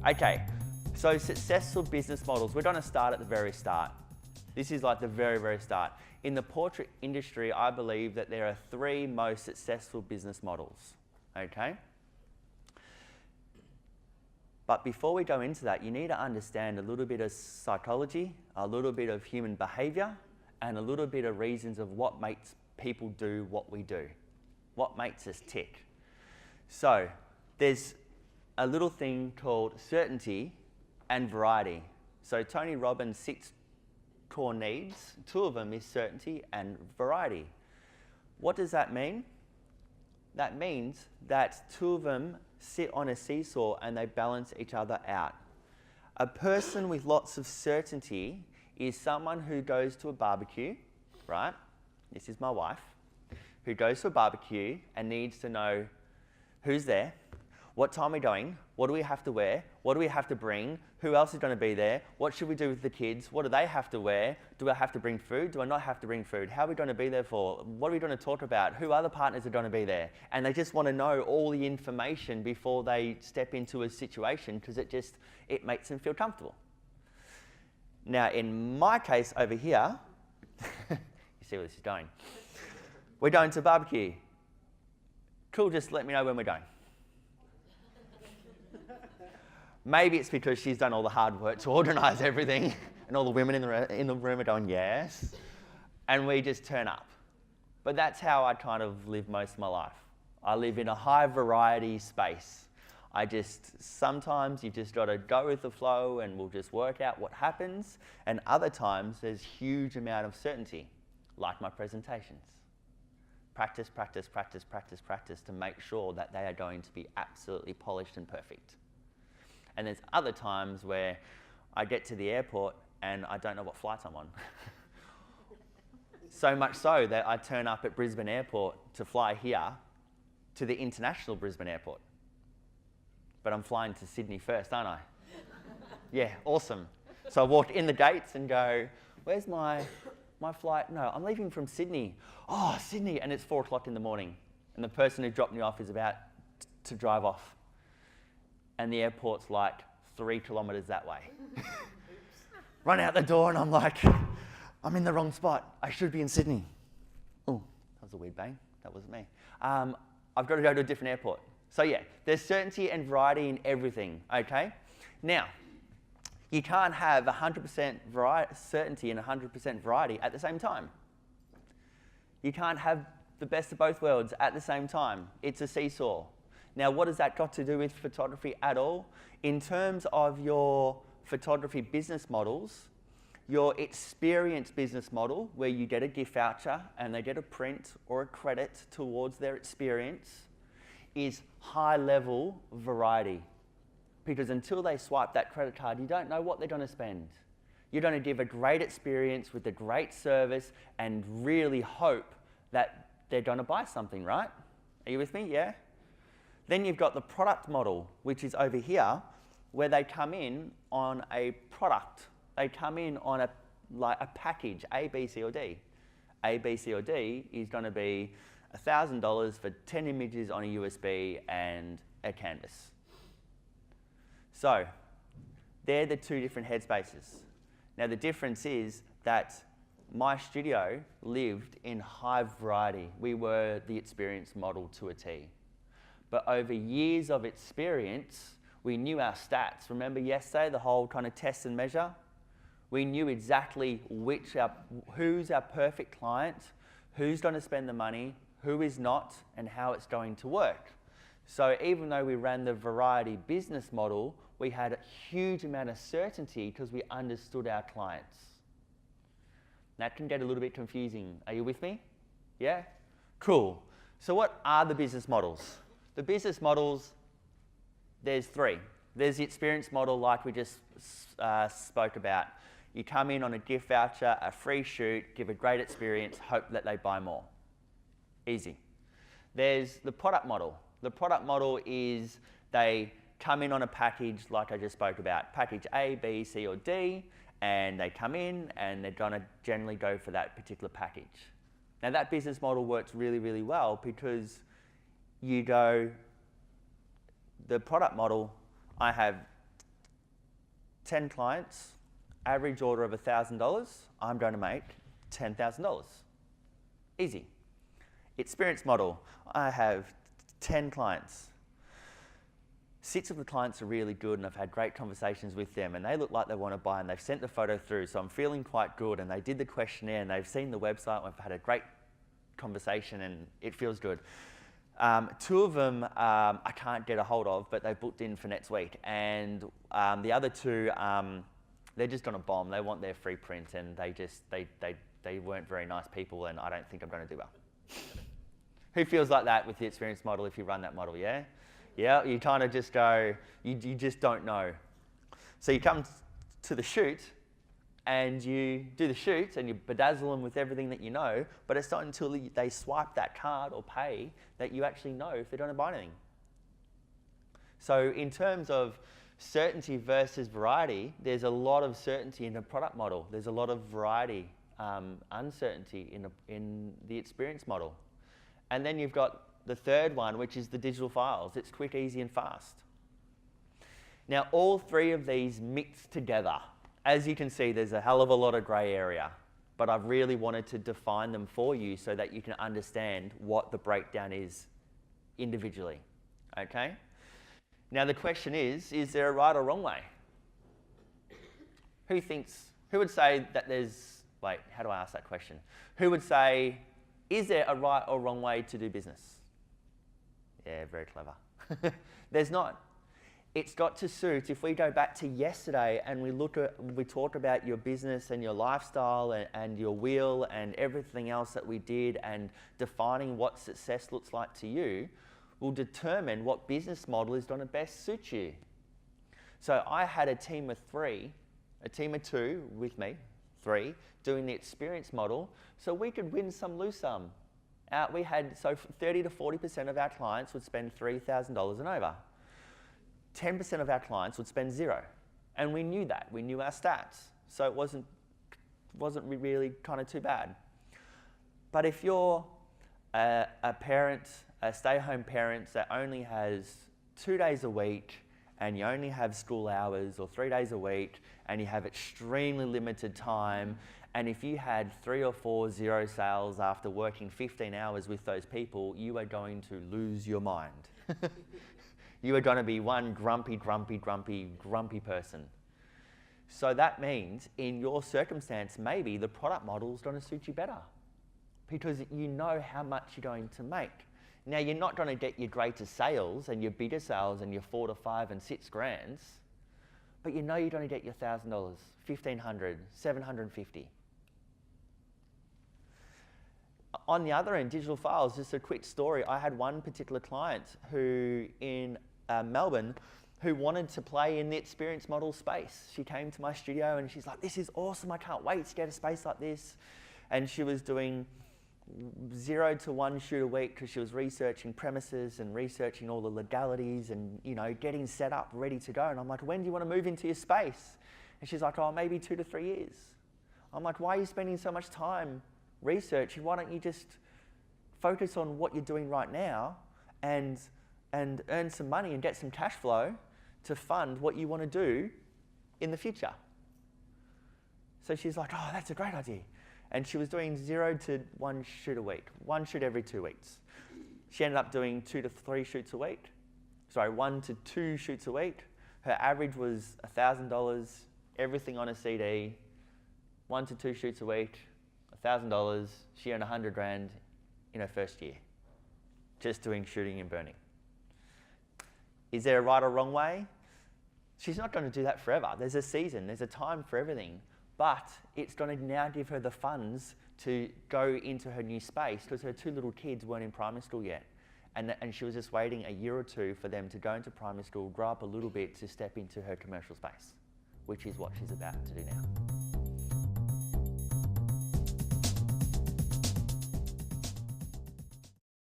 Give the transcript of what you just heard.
Okay, so successful business models. We're going to start at the very start. This is like the very, very start. In the portrait industry, I believe that there are 3 most successful business models, okay? But before we go into that, you need to understand a little bit of psychology, a little bit of human behavior, and a little bit of reasons of what makes people do what we do, what makes us tick. So there's a little thing called certainty and variety. So Tony Robbins' 6 core needs, 2 of them is certainty and variety. What does that mean? That means that 2 of them sit on a seesaw and they balance each other out. A person with lots of certainty is someone who goes to a barbecue, right? This is my wife, who goes to a barbecue and needs to know who's there, what time we're going, what do we have to wear, what do we have to bring, who else is going to be there, what should we do with the kids, what do they have to wear, do I have to bring food, do I not have to bring food, how are we going to be there for, what are we going to talk about, who other partners are going to be there, and they just want to know all the information before they step into a situation because it makes them feel comfortable. Now in my case over here, you see where this is going, we're going to a barbecue. Cool, just let me know when we're going. Maybe it's because she's done all the hard work to organise everything and all the women in the room are going, yes. And we just turn up. But that's how I kind of live most of my life. I live in a high variety space. Sometimes you've just got to go with the flow and we'll just work out what happens. And other times there's huge amount of certainty, like my presentations. Practice, practice, practice, practice, practice to make sure that they are going to be absolutely polished and perfect. And there's other times where I get to the airport and I don't know what flight I'm on. So much so that I turn up at Brisbane Airport to fly here to the international Brisbane Airport. But I'm flying to Sydney first, aren't I? Yeah, awesome. So I walk in the gates and go, where's my flight? No, I'm leaving from Sydney. Oh, Sydney, and it's 4 o'clock in the morning. And the person who dropped me off is about to drive off. And the airport's like 3 kilometres that way. Run out the door and I'm like, I'm in the wrong spot. I should be in Sydney. Oh, that was a weird bang. That wasn't me. I've got to go to a different airport. So yeah, there's certainty and variety in everything, okay? Now, you can't have 100% certainty and 100% variety at the same time. You can't have the best of both worlds at the same time. It's a seesaw. Now, what has that got to do with photography at all? In terms of your photography business models, your experience business model, where you get a gift voucher and they get a print or a credit towards their experience, is high-level variety. Because until they swipe that credit card, you don't know what they're going to spend. You're going to give a great experience with a great service and really hope that they're going to buy something, right? Are you with me? Yeah? Then you've got the product model, which is over here, where they come in on a product. They come in on a package, A, B, C, or D. A, B, C, or D is going to be $1,000 for 10 images on a USB and a canvas. So they're the 2 different headspaces. Now the difference is that my studio lived in high variety. We were the experience model to a T. But over years of experience, we knew our stats. Remember yesterday, the whole kind of test and measure? We knew exactly who's our perfect client, who's going to spend the money, who is not, and how it's going to work. So even though we ran the variety business model, we had a huge amount of certainty because we understood our clients. That can get a little bit confusing. Are you with me? Yeah? Cool. So what are the business models? The business models, there's 3. There's the experience model like we just spoke about. You come in on a gift voucher, a free shoot, give a great experience, hope that they buy more. Easy. There's the product model. The product model is they come in on a package like I just spoke about. Package A, B, C, or D, and they come in and they're going to generally go for that particular package. Now that business model works really, really well because you go, the product model, I have 10 clients, average order of $1,000, I'm going to make $10,000. Easy. Experience model, I have 10 clients. 6 of the clients are really good and I've had great conversations with them and they look like they want to buy and they've sent the photo through, so I'm feeling quite good, and they did the questionnaire and they've seen the website and we've had a great conversation and it feels good. 2 of them I can't get a hold of, but they booked in for next week, and the other 2, they're just on a bomb. They want their free print and they weren't very nice people, and I don't think I'm going to do well. Who feels like that with the experience model if you run that model, yeah? Yeah, you kind of just go, you just don't know. So you come to the shoot and you do the shoot and you bedazzle them with everything that you know, but it's not until they swipe that card or pay that you actually know if they're going to buy anything. So in terms of certainty versus variety, there's a lot of certainty in the product model. There's a lot of variety, uncertainty in the experience model. And then you've got the third one, which is the digital files. It's quick, easy, and fast. Now, all 3 of these mix together. As you can see, there's a hell of a lot of grey area, but I've really wanted to define them for you so that you can understand what the breakdown is individually, okay? Now, the question is there a right or wrong way? Who would say that there's, wait, how do I ask that question? Who would say, is there a right or wrong way to do business? Yeah, very clever. There's not. It's got to suit. If we go back to yesterday and we talk about your business and your lifestyle and your wheel and everything else that we did, and defining what success looks like to you, will determine what business model is going to best suit you. So I had a team of 3, a team of 2 with me, 3, doing the experience model, so we could win some, lose some. We had, so 30 to 40% of our clients would spend $3,000 and over. 10% of our clients would spend 0. And we knew that. We knew our stats. So it wasn't really kind of too bad. But if you're a parent, a stay-home parent that only has 2 days a week, and you only have school hours, or 3 days a week, and you have extremely limited time, and if you had 3 or 4 0 sales after working 15 hours with those people, you are going to lose your mind. You are going to be one grumpy person. So that means in your circumstance, maybe the product model is going to suit you better because you know how much you're going to make. Now, you're not going to get your greatest sales and your bigger sales and your 4 to 5 and 6 grands, but you know you're going to get your $1,000, $1,500, $750. On the other end, digital files, just a quick story. I had one particular client who in Melbourne who wanted to play in the experience model space. She came to my studio and she's like, this is awesome, I can't wait to get a space like this. And she was doing 0 to 1 shoot a week because she was researching premises and researching all the legalities and, you know, getting set up, ready to go. And I'm like, when do you want to move into your space? And she's like, oh, maybe 2 to 3 years. I'm like, why are you spending so much time researching? Why don't you just focus on what you're doing right now and earn some money and get some cash flow to fund what you want to do in the future? So she's like, oh, that's a great idea. And she was doing 0 to 1 shoot a week, 1 shoot every 2 weeks. She ended up doing 2 to 3 shoots a week. Sorry, 1 to 2 shoots a week. Her average was $1,000, everything on a CD, 1 to 2 shoots a week, $1,000. She earned 100 grand in her first year, just doing shooting and burning. Is there a right or wrong way? She's not going to do that forever. There's a season, there's a time for everything. But it's going to now give her the funds to go into her new space because her 2 little kids weren't in primary school yet. And she was just waiting a year or 2 for them to go into primary school, grow up a little bit to step into her commercial space, which is what she's about to do now.